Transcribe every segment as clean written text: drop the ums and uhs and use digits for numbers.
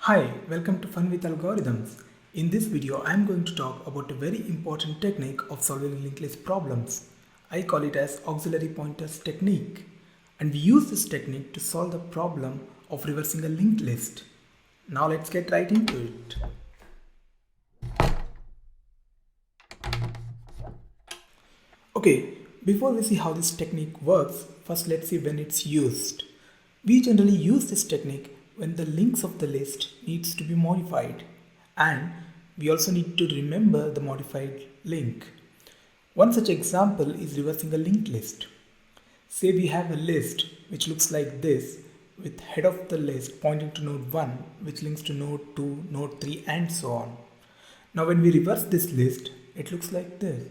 Hi, welcome to Fun with Algorithms. In this video, I am going to talk about a very important technique of solving linked list problems. I call it as auxiliary pointers technique. And we use this technique to solve the problem of reversing a linked list. Now let's get right into it. Okay, before we see how this technique works, first let's see when it's used. We generally use this technique when the links of the list needs to be modified, and we also need to remember the modified link. One such example is reversing a linked list. Say we have a list which looks like this, with head of the list pointing to node 1, which links to node 2, node 3 and so on. Now when we reverse this list, it looks like this.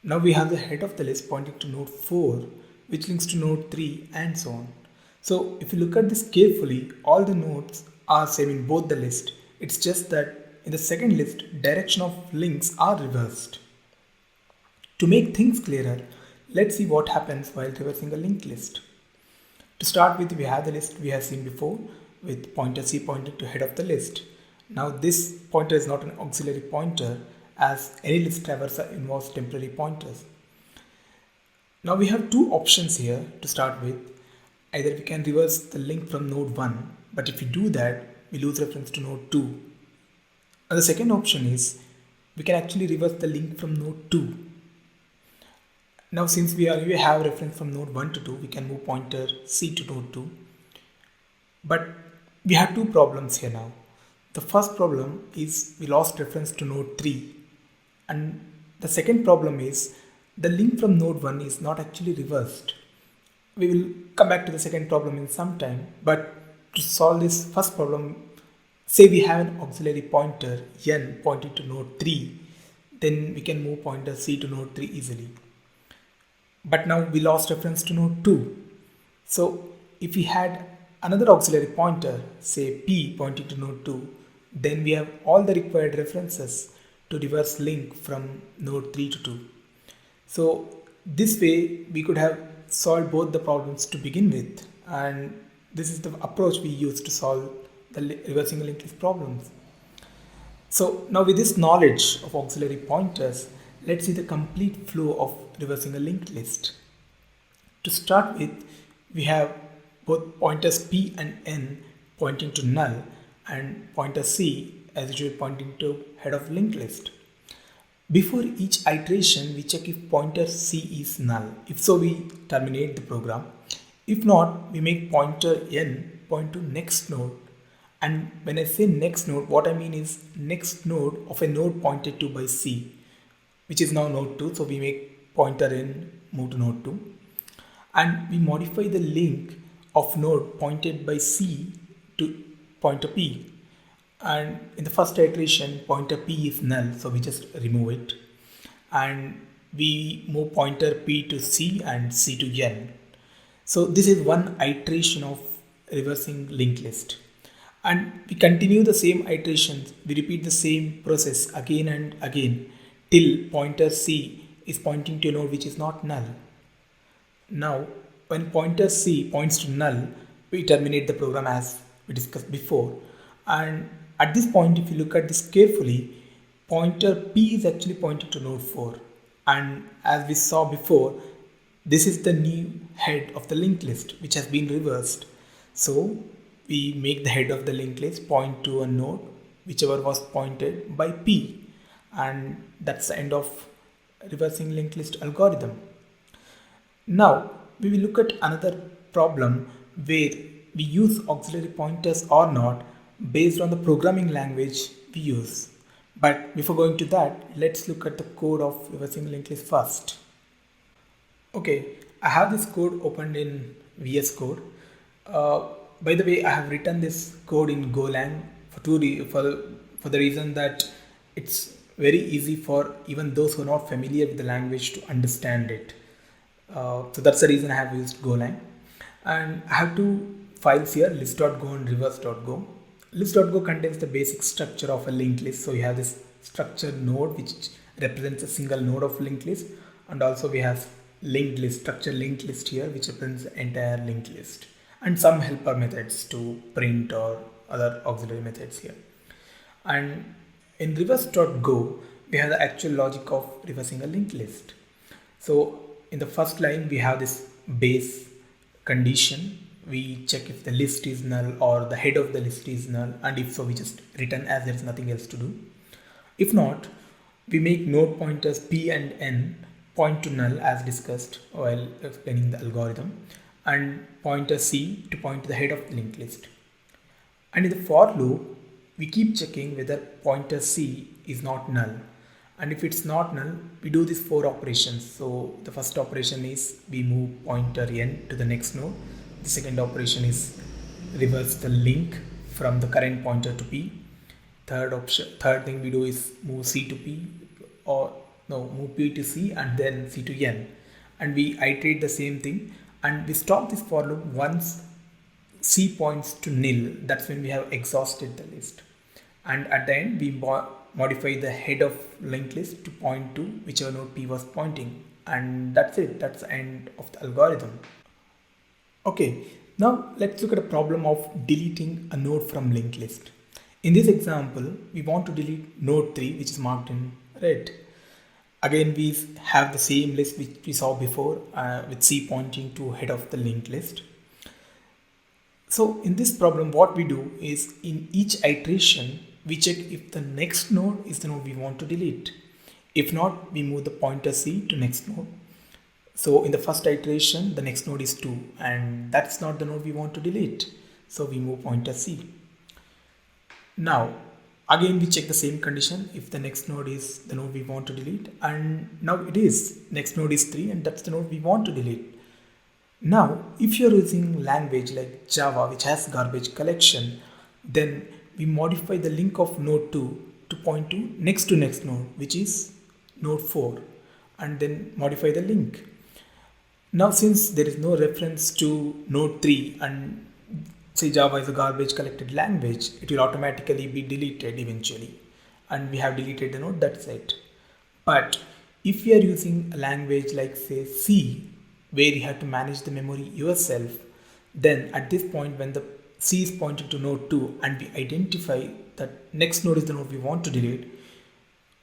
Now we have the head of the list pointing to node 4, which links to node 3 and so on. So if you look at this carefully, all the nodes are same in both the list. It's just that in the second list, direction of links are reversed. To make things clearer, let's see what happens while reversing a linked list. To start with, we have the list we have seen before with pointer C pointing to head of the list. Now this pointer is not an auxiliary pointer, as any list traversal involves temporary pointers. Now we have two options here to start with. Either we can reverse the link from node 1, but if we do that, we lose reference to node 2. And the second option is we can actually reverse the link from node 2. Now since we have reference from node 1 to 2, we can move pointer C to node 2. But we have two problems here now. The first problem is we lost reference to node 3. And the second problem is the link from node 1 is not actually reversed. We will come back to the second problem in some time, but to solve this first problem, say we have an auxiliary pointer n pointing to node 3, then we can move pointer C to node 3 easily. But now we lost reference to node 2. So if we had another auxiliary pointer, say P pointing to node 2, then we have all the required references to reverse link from node 3 to 2. So this way we could have solved both the problems to begin with, and this is the approach we use to solve the reversing linked list problems. So now with this knowledge of auxiliary pointers, let's see the complete flow of reversing a linked list. To start with, we have both pointers P and N pointing to null and pointer C as usual pointing to head of linked list. Before each iteration, we check if pointer C is null. If so, we terminate the program. If not, we make pointer N point to next node. And when I say next node, what I mean is next node of a node pointed to by C, which is now node 2. So we make pointer N move to node 2. And we modify the link of node pointed by C to pointer P. And in the first iteration, pointer P is null, so we just remove it. And we move pointer P to C and C to N. So this is one iteration of reversing linked list. And we continue the same iterations. We repeat the same process again and again till pointer C is pointing to a node which is not null. Now, when pointer C points to null, we terminate the program as we discussed before. And at this point, if you look at this carefully, pointer P is actually pointing to node 4. And as we saw before, this is the new head of the linked list which has been reversed. So we make the head of the linked list point to a node whichever was pointed by P. And that's the end of reversing linked list algorithm. Now we will look at another problem where we use auxiliary pointers or not based on the programming language we use. But before going to that, let's look at the code of reversing linked list first. Okay, I have this code opened in VS Code. By the way, I have written this code in Golang for the reason that it's very easy for even those who are not familiar with the language to understand it. So that's the reason I have used Golang. And I have two files here, list.go and reverse.go. List.go contains the basic structure of a linked list. So we have this structured node which represents a single node of linked list, and also we have linked list, structured linked list here which represents the entire linked list, and some helper methods to print or other auxiliary methods here. And in reverse.go, we have the actual logic of reversing a linked list. So in the first line, we have this base condition. We check if the list is null or the head of the list is null, and if so, we just return as there's nothing else to do. If not, we make node pointers p and n point to null as discussed while explaining the algorithm, and pointer c to point to the head of the linked list. And in the for loop, we keep checking whether pointer c is not null. And if it's not null, we do these 4 operations. So the first operation is we move pointer n to the next node. The second operation is reverse the link from the current pointer to p. Third thing we do is move c to p, or no, move p to c and then c to n. And we iterate the same thing, and we stop this for loop once c points to nil. That's when we have exhausted the list. And at the end, we modify the head of linked list to point to whichever node p was pointing. And that's it. That's the end of the algorithm. Okay, now let's look at a problem of deleting a node from linked list. In this example, we want to delete node 3, which is marked in red. Again, we have the same list which we saw before with c pointing to head of the linked list. So in this problem, what we do is in each iteration, we check if the next node is the node we want to delete. If not, we move the pointer c to next node. So in the first iteration, the next node is 2, and that's not the node we want to delete. So we move pointer c. Now, again, we check the same condition if the next node is the node we want to delete, and now it is. Next node is 3, and that's the node we want to delete. Now, if you're using language like Java, which has garbage collection, then we modify the link of node 2 to point to next node, which is node 4, and then modify the link. Now, since there is no reference to node 3 and say Java is a garbage collected language, it will automatically be deleted eventually. And we have deleted the node, that's it. But if we are using a language like say C, where you have to manage the memory yourself, then at this point when the C is pointing to node 2 and we identify that next node is the node we want to delete,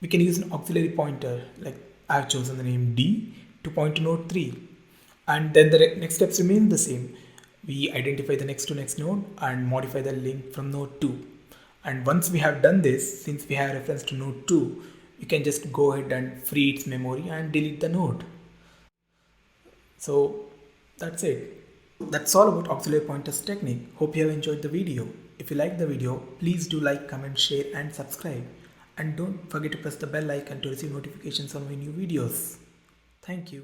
we can use an auxiliary pointer, like I have chosen the name D, to point to node 3. And then the next steps remain the same. We identify the next node and modify the link from node 2. And once we have done this, since we have reference to node 2, we can just go ahead and free its memory and delete the node. So that's it. That's all about auxiliary pointers technique. Hope you have enjoyed the video. If you like the video, please do like, comment, share and subscribe. And don't forget to press the bell icon to receive notifications on my new videos. Thank you.